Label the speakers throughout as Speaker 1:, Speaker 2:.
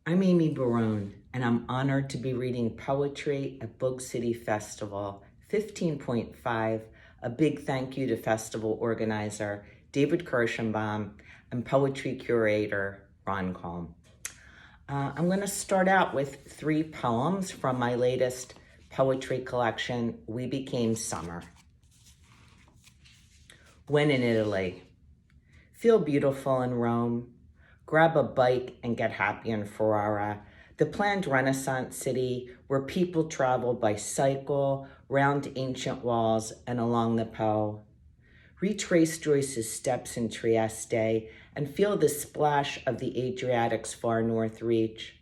Speaker 1: I'm Amy Barone, and I'm honored to be reading poetry at Boog City Festival 15.5. A big thank you to festival organizer David Kirschenbaum and poetry curator Ron Colm. I'm going to start out with 3 poems from my latest poetry collection, We Became Summer. When in Italy. Feel beautiful in Rome. Grab a bike and get happy in Ferrara, the planned Renaissance city where people travel by cycle, round ancient walls, and along the Po. Retrace Joyce's steps in Trieste and feel the splash of the Adriatic's far north reach.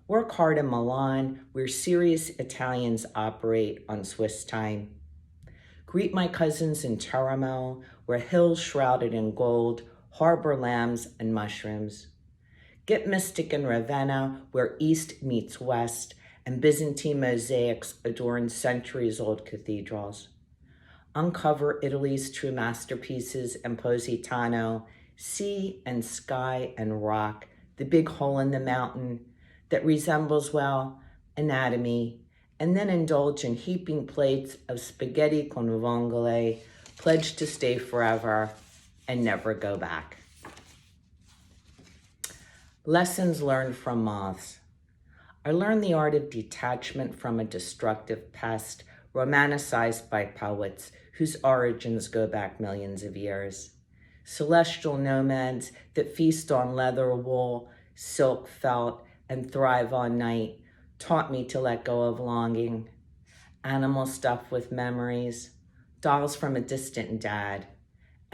Speaker 1: Work hard in Milan, where serious Italians operate on Swiss time. Greet my cousins in Teramo, where hills shrouded in gold harbor lambs and mushrooms. Get mystic in Ravenna, where east meets west, and Byzantine mosaics adorn centuries-old cathedrals. Uncover Italy's true masterpieces in Positano, sea and sky and rock, the big hole in the mountain that resembles, well, anatomy, and then indulge in heaping plates of spaghetti con vongole, pledged to stay forever and never go back. Lessons learned from moths. I learned the art of detachment from a destructive pest, romanticized by poets whose origins go back millions of years. Celestial nomads that feast on leather, wool, silk, felt, and thrive on night taught me to let go of longing. Animal stuff with memories, dolls from a distant dad,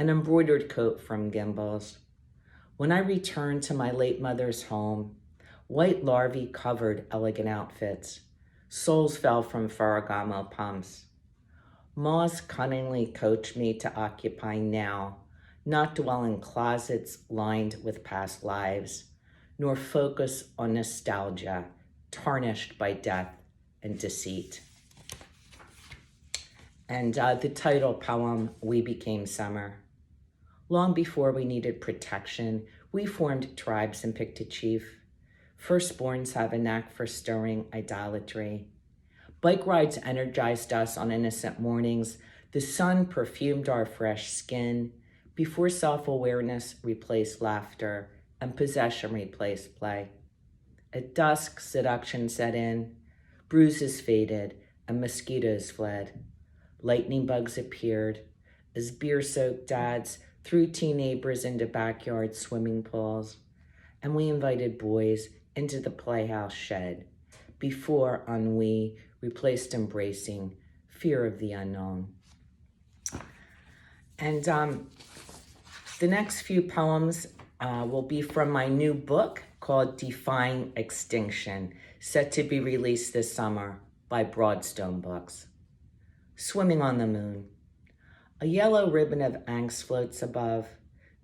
Speaker 1: an embroidered coat from Gimbals. When I returned to my late mother's home, white larvae covered elegant outfits. Soles fell from Ferragamo pumps. Moths cunningly coached me to occupy now, not dwell in closets lined with past lives, nor focus on nostalgia, tarnished by death and deceit. And the title poem, We Became Summer. Long before we needed protection, we formed tribes and picked a chief. Firstborns have a knack for stirring idolatry. Bike rides energized us on innocent mornings. The sun perfumed our fresh skin before self-awareness replaced laughter and possession replaced play. At dusk, seduction set in, bruises faded, and mosquitoes fled. Lightning bugs appeared as beer-soaked dads threw teen neighbors into backyard swimming pools, and we invited boys into the playhouse shed before ennui replaced embracing fear of the unknown. And the next few poems will be from my new book called Defying Extinction, set to be released this summer by Broadstone Books. Swimming on the moon. A yellow ribbon of angst floats above.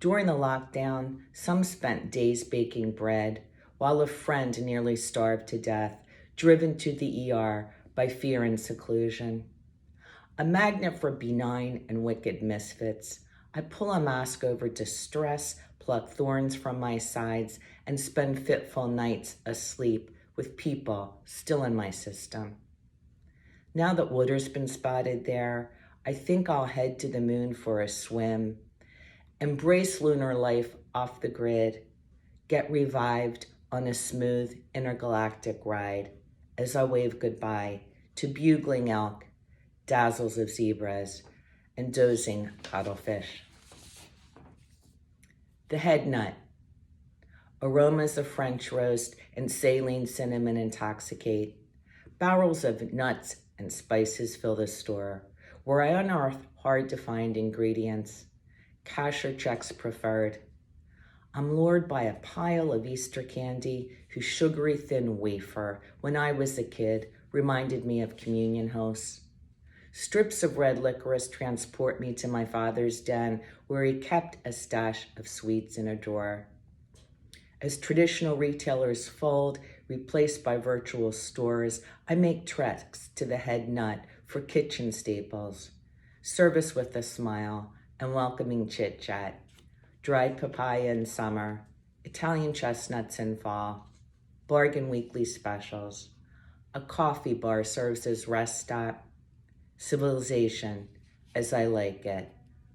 Speaker 1: During the lockdown, some spent days baking bread, while a friend nearly starved to death, driven to the ER by fear and seclusion. A magnet for benign and wicked misfits, I pull a mask over distress, pluck thorns from my sides, and spend fitful nights asleep with people still in my system. Now that water's been spotted there, I think I'll head to the moon for a swim, embrace lunar life off the grid, get revived on a smooth intergalactic ride as I wave goodbye to bugling elk, dazzles of zebras, and dozing cuttlefish. The head nut. Aromas of French roast and saline cinnamon intoxicate. Barrels of nuts and spices fill the store, where I unearth hard-to-find ingredients, cashier checks preferred. I'm lured by a pile of Easter candy whose sugary thin wafer, when I was a kid, reminded me of communion hosts. Strips of red licorice transport me to my father's den, where he kept a stash of sweets in a drawer. As traditional retailers fold, replaced by virtual stores, I make treks to the head nut for kitchen staples, service with a smile, and welcoming chit-chat. Dried papaya in summer, Italian chestnuts in fall. bargain weekly specials. A coffee bar serves as rest stop. Civilization, as I like it,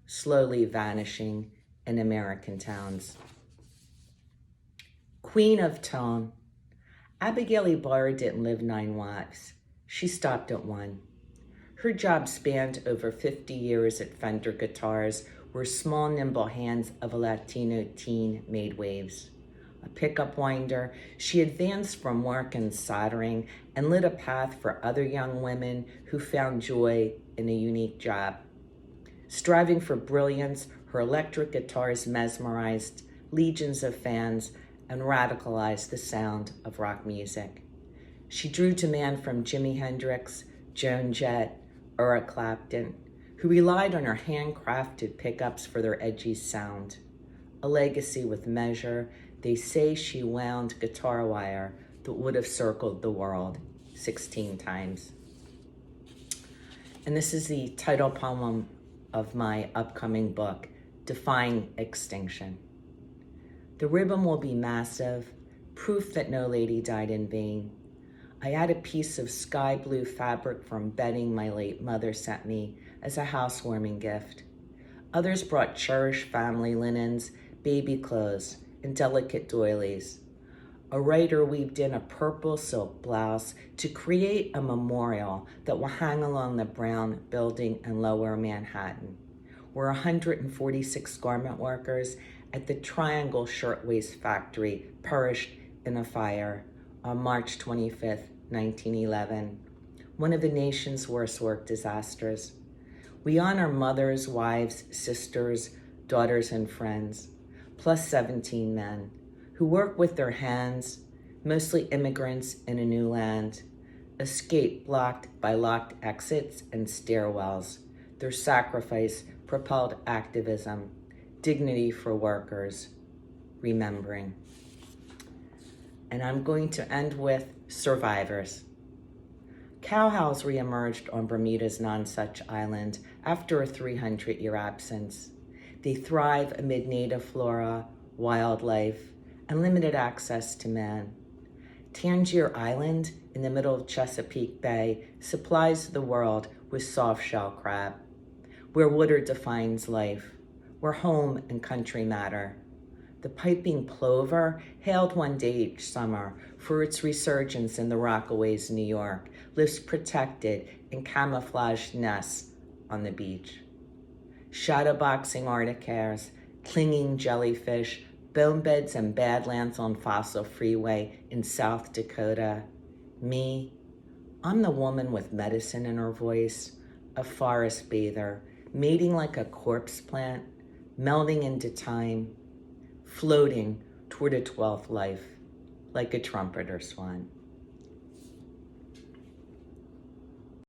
Speaker 1: slowly vanishing in American towns. Queen of Tone. Abigail Barr didn't live 9 lives. She stopped at one. Her job spanned over 50 years at Fender Guitars, where small, nimble hands of a Latino teen made waves. A pickup winder, she advanced from work in soldering and lit a path for other young women who found joy in a unique job. Striving for brilliance, her electric guitars mesmerized legions of fans and radicalized the sound of rock music. She drew demand from Jimi Hendrix, Joan Jett, Eric Clapton, who relied on her handcrafted pickups for their edgy sound. A legacy with measure, they say she wound guitar wire that would have circled the world 16 times. And this is the title poem of my upcoming book, Defying Extinction. The ribbon will be massive, proof that no lady died in vain. I add a piece of sky blue fabric from bedding my late mother sent me as a housewarming gift. Others brought cherished family linens, baby clothes, and delicate doilies. A writer weaved in a purple silk blouse to create a memorial that will hang along the Brown Building in Lower Manhattan, where 146 garment workers at the Triangle Shirtwaist Factory perished in a fire on March 25th, 1911, one of the nation's worst work disasters. We honor mothers, wives, sisters, daughters, and friends, plus 17 men, who work with their hands, mostly immigrants in a new land, escape blocked by locked exits and stairwells. Their sacrifice propelled activism, dignity for workers, remembering. And I'm going to end with survivors. Cowhows reemerged on Bermuda's Nonsuch Island after a 300-year absence. They thrive amid native flora, wildlife, and limited access to man. Tangier Island, in the middle of Chesapeake Bay, supplies the world with soft-shell crab, where water defines life, where home and country matter. The piping plover, hailed one day each summer for its resurgence in the Rockaways, New York, lives protected in camouflaged nests on the beach. Shadowboxing Arctic hares, clinging jellyfish, bone beds and badlands on Fossil Freeway in South Dakota. Me, I'm the woman with medicine in her voice, a forest bather, mating like a corpse plant, melding into time, floating toward a 12th life, like a trumpeter swan.